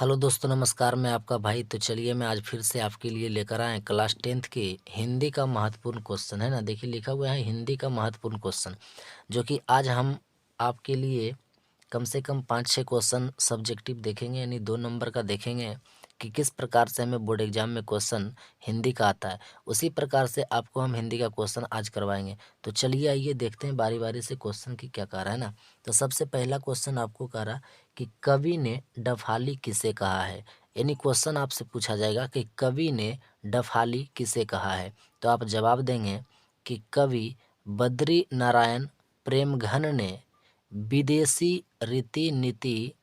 Hello दोस्तों, नमस्कार। मैं आपका भाई। तो चलिए मैं आज फिर से आपके लिए लेकर आए क्लास 10th के हिंदी का महत्वपूर्ण क्वेश्चन है ना। देखिए लिखा हुआ है हिंदी का महत्वपूर्ण क्वेश्चन, जो कि आज हम आपके लिए कम से कम 5-6 क्वेश्चन सब्जेक्टिव देखेंगे, यानी 2 नंबर का देखेंगे कि किस प्रकार से हमें बोर्ड एग्जाम में क्वेश्चन हिंदी का आता है। उसी प्रकार से आपको हम हिंदी का क्वेश्चन आज करवाएंगे। तो चलिए आइए देखते हैं बारी बारी से क्वेश्चन की क्या कह रहा है ना। तो सबसे पहला क्वेश्चन आपको कह रहा कि कवि ने डफाली किसे कहा है। यानी क्वेश्चन आपसे पूछा जाएगा कि कवि ने डफाली किसे कहा है। तो आप जवाब देंगे कि कवि बद्री नारायण प्रेमघन ने विदेशी रीति नीति,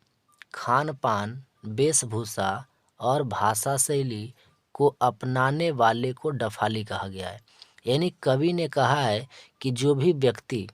खान पान, वेशभूषा और भाषा शैली को अपनाने वाले को डफाली कहा गया है। यानी कवि ने कहा है कि जो भी व्यक्ति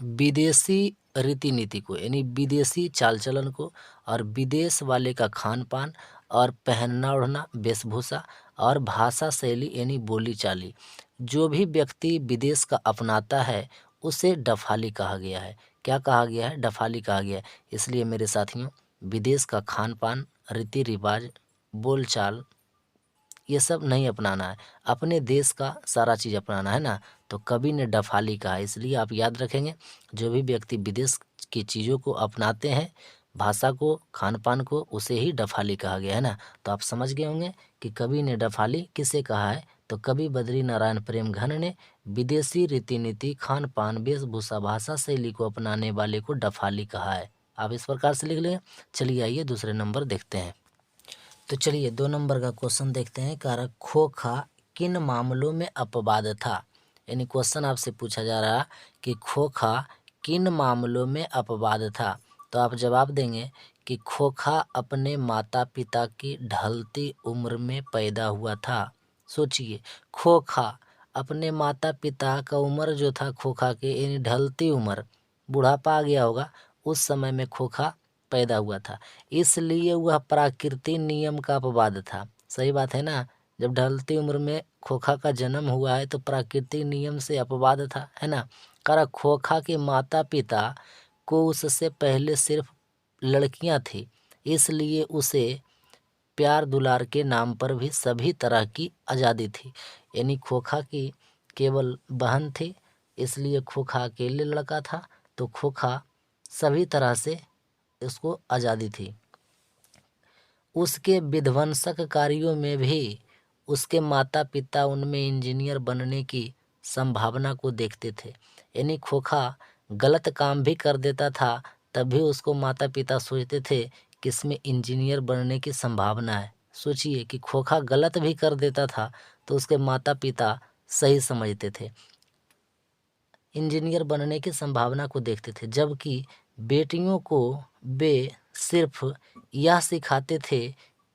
विदेशी रीति नीति को, यानी विदेशी चाल चलन को, और विदेश वाले का खान पान और पहनना ओढ़ना, वेशभूषा और भाषा शैली यानी बोली चाली, जो भी व्यक्ति विदेश का अपनाता है उसे डफाली कहा गया है। क्या कहा गया है? डफाली कहा गया है। इसलिए मेरे साथियों, विदेश का खान पान, रीति रिवाज, बोल चाल, ये सब नहीं अपनाना है, अपने देश का सारा चीज़ अपनाना है ना। तो कवि ने डफाली कहा, इसलिए आप याद रखेंगे जो भी व्यक्ति विदेश की चीज़ों को अपनाते हैं, भाषा को, खान पान को, उसे ही डफाली कहा गया है ना। तो आप समझ गए होंगे कि कवि ने डफाली किसे कहा है। तो कवि बद्री नारायण प्रेमघन ने विदेशी रीति नीति, खान पान, वेशभूषा, भाषा शैली को अपनाने वाले को डफाली कहा है। आप इस प्रकार से लिख लेंगे। चलिए आइए दूसरे नंबर देखते हैं। तो चलिए 2 नंबर का क्वेश्चन देखते हैं। कारक खोखा किन मामलों में अपवाद था। यानी क्वेश्चन आपसे पूछा जा रहा कि खोखा किन मामलों में अपवाद था। तो आप जवाब देंगे कि खोखा अपने माता पिता की ढलती उम्र में पैदा हुआ था। सोचिए, खोखा अपने माता पिता का उम्र जो था खोखा के, यानी ढलती उम्र, बुढ़ापा आ गया होगा, उस समय में खोखा पैदा हुआ था, इसलिए वह प्राकृतिक नियम का अपवाद था। सही बात है ना। जब ढलती उम्र में खोखा का जन्म हुआ है तो प्राकृतिक नियम से अपवाद था, है ना। कारण खोखा के माता पिता को उससे पहले सिर्फ लड़कियां थी, इसलिए उसे प्यार दुलार के नाम पर भी सभी तरह की आज़ादी थी। यानी खोखा की केवल बहन थी, इसलिए खोखा अकेले लड़का था, तो खोखा सभी तरह से उसको आज़ादी थी। उसके विध्वंसक कार्यों में भी उसके माता पिता उनमें इंजीनियर बनने की संभावना को देखते थे। यानी खोखा गलत काम भी कर देता था, तब भी उसको माता पिता सोचते थे कि इसमें इंजीनियर बनने की संभावना है। सोचिए कि खोखा गलत भी कर देता था तो उसके माता पिता सही समझते थे, इंजीनियर बनने की संभावना को देखते थे, जबकि बेटियों को वे सिर्फ यह सिखाते थे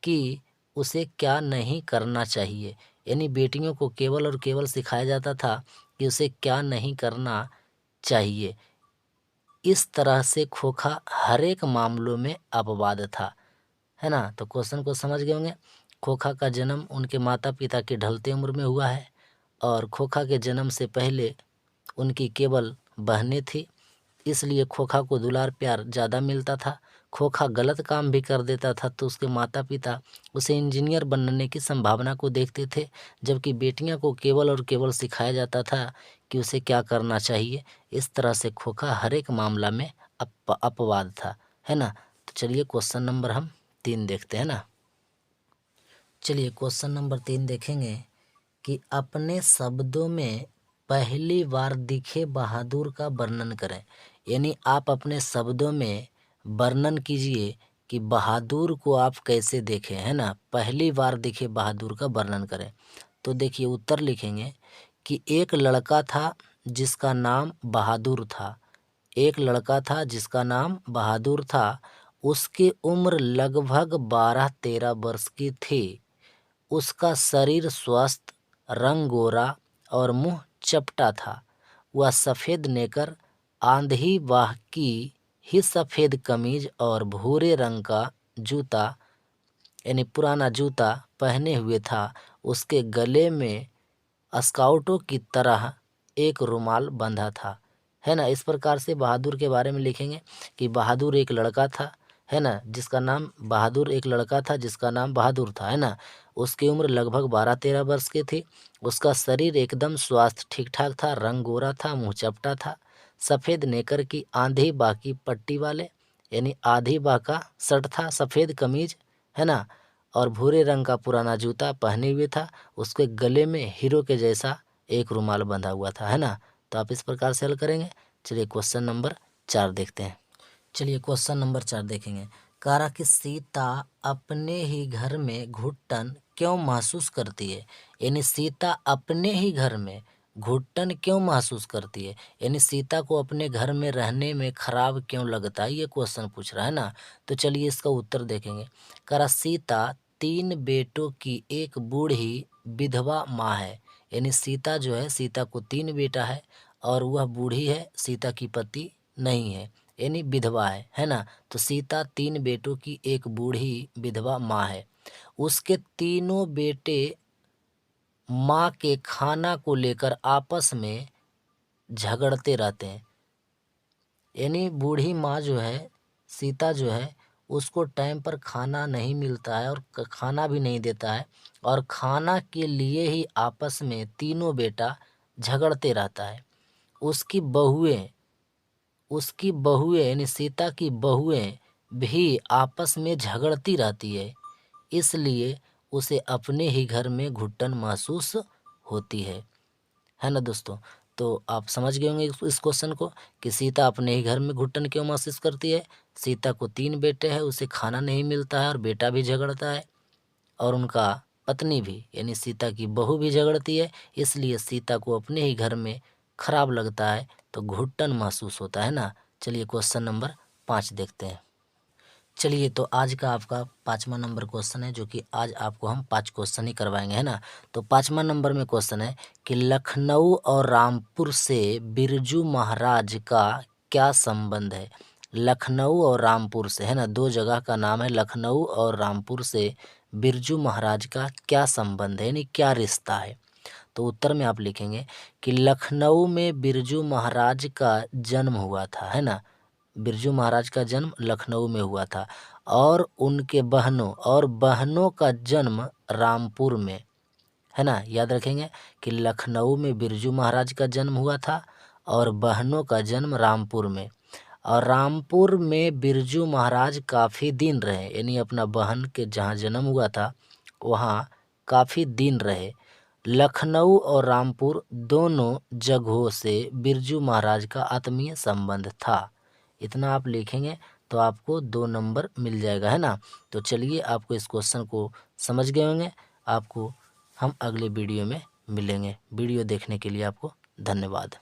कि उसे क्या नहीं करना चाहिए। यानी बेटियों को केवल और केवल सिखाया जाता था कि उसे क्या नहीं करना चाहिए। इस तरह से खोखा हर एक मामलों में अपवाद था, है ना। तो क्वेश्चन को समझ गए होंगे। खोखा का जन्म उनके माता पिता की ढलते उम्र में हुआ है, और खोखा के जन्म से पहले उनकी केवल बहनें थी, इसलिए खोखा को दुलार प्यार ज़्यादा मिलता था। खोखा गलत काम भी कर देता था तो उसके माता पिता उसे इंजीनियर बनने की संभावना को देखते थे, जबकि बेटियां को केवल और केवल सिखाया जाता था कि उसे क्या करना चाहिए। इस तरह से खोखा हर एक मामला में अपवाद था, है ना। तो चलिए क्वेश्चन नंबर हम 3 देखते हैं ना। चलिए क्वेश्चन नंबर 3 देखेंगे कि अपने शब्दों में पहली बार दिखे बहादुर का वर्णन करें। यानी आप अपने शब्दों में वर्णन कीजिए कि बहादुर को आप कैसे देखें, है ना। पहली बार दिखे बहादुर का वर्णन करें। तो देखिए उत्तर लिखेंगे कि एक लड़का था जिसका नाम बहादुर था। एक लड़का था जिसका नाम बहादुर था। उसकी उम्र लगभग 12-13 वर्ष की थी। उसका शरीर स्वस्थ, रंग गोरा और मुंह चपटा था। वह सफ़ेद नेकर, आंधी बाह की ही सफ़ेद कमीज और भूरे रंग का जूता, यानी पुराना जूता पहने हुए था। उसके गले में स्काउटों की तरह एक रुमाल बंधा था, है ना। इस प्रकार से बहादुर के बारे में लिखेंगे कि बहादुर एक लड़का था है ना, जिसका नाम बहादुर, एक लड़का था जिसका नाम बहादुर था, है ना। उसकी उम्र लगभग 12-13 वर्ष की थी। उसका शरीर एकदम स्वास्थ्य ठीक ठाक था, रंग गोरा था, मुँह चपटा था, सफ़ेद नेकर की आंधी बाकी पट्टी वाले यानी आधी बाँ का शर्ट था, सफ़ेद कमीज, है ना, और भूरे रंग का पुराना जूता पहने हुए था। उसके गले में हीरो के जैसा एक रुमाल बंधा हुआ था, है ना। तो आप इस प्रकार से हल करेंगे। चलिए क्वेश्चन नंबर 4 देखते हैं। चलिए क्वेश्चन नंबर 4 देखेंगे। कहा कि सीता अपने ही घर में घुटन क्यों महसूस करती है, यानी सीता अपने ही घर में घुटन क्यों महसूस करती है, यानी सीता को अपने घर में रहने में खराब क्यों लगता है, ये क्वेश्चन पूछ रहा है ना। तो चलिए इसका उत्तर देखेंगे। कहा सीता 3 बेटों की एक बूढ़ी विधवा माँ है, यानी सीता जो है, सीता को 3 बेटा है और वह बूढ़ी है, सीता की पति नहीं है यानी विधवा है ना। तो सीता 3 बेटों की एक बूढ़ी विधवा माँ है। उसके तीनों बेटे माँ के खाना को लेकर आपस में झगड़ते रहते हैं, यानी बूढ़ी माँ जो है, सीता जो है, उसको टाइम पर खाना नहीं मिलता है और खाना भी नहीं देता है, और खाना के लिए ही आपस में तीनों बेटा झगड़ते रहता है। उसकी बहुएं यानी सीता की बहुएं भी आपस में झगड़ती रहती है, इसलिए उसे अपने ही घर में घुटन महसूस होती है ना दोस्तों। तो आप समझ गए होंगे इस क्वेश्चन को कि सीता अपने ही घर में घुटन क्यों महसूस करती है। सीता को 3 बेटे हैं, उसे खाना नहीं मिलता है और बेटा भी झगड़ता है, और उनका पत्नी भी यानी सीता की बहू भी झगड़ती है, इसलिए सीता को अपने ही घर में खराब लगता है, तो घुटन महसूस होता है ना। चलिए क्वेश्चन नंबर 5 देखते हैं। चलिए तो आज का आपका 5वां नंबर क्वेश्चन है, जो कि आज आपको हम 5 क्वेश्चन ही करवाएंगे, है ना। तो 5वां नंबर में क्वेश्चन है कि लखनऊ और रामपुर से बिरजू महाराज का क्या संबंध है। लखनऊ और रामपुर से, है ना, 2 जगह का नाम है। लखनऊ और रामपुर से बिरजू महाराज का क्या संबंध है, यानी क्या रिश्ता है। तो उत्तर में आप लिखेंगे कि लखनऊ में बिरजू महाराज का जन्म हुआ था, है ना। बिरजू महाराज का जन्म लखनऊ में हुआ था, और उनके बहनों का जन्म रामपुर में, है ना। याद रखेंगे कि लखनऊ में बिरजू महाराज का जन्म हुआ था और बहनों का जन्म रामपुर में, और रामपुर में बिरजू महाराज काफ़ी दिन रहे, यानी अपना बहन के जहाँ जन्म हुआ था वहाँ काफ़ी दिन रहे। लखनऊ और रामपुर दोनों जगहों से बिरजू महाराज का आत्मीय संबंध था। इतना आप लिखेंगे तो आपको 2 नंबर मिल जाएगा, है ना। तो चलिए आपको इस क्वेश्चन को समझ गए होंगे। आपको हम अगले वीडियो में मिलेंगे। वीडियो देखने के लिए आपको धन्यवाद।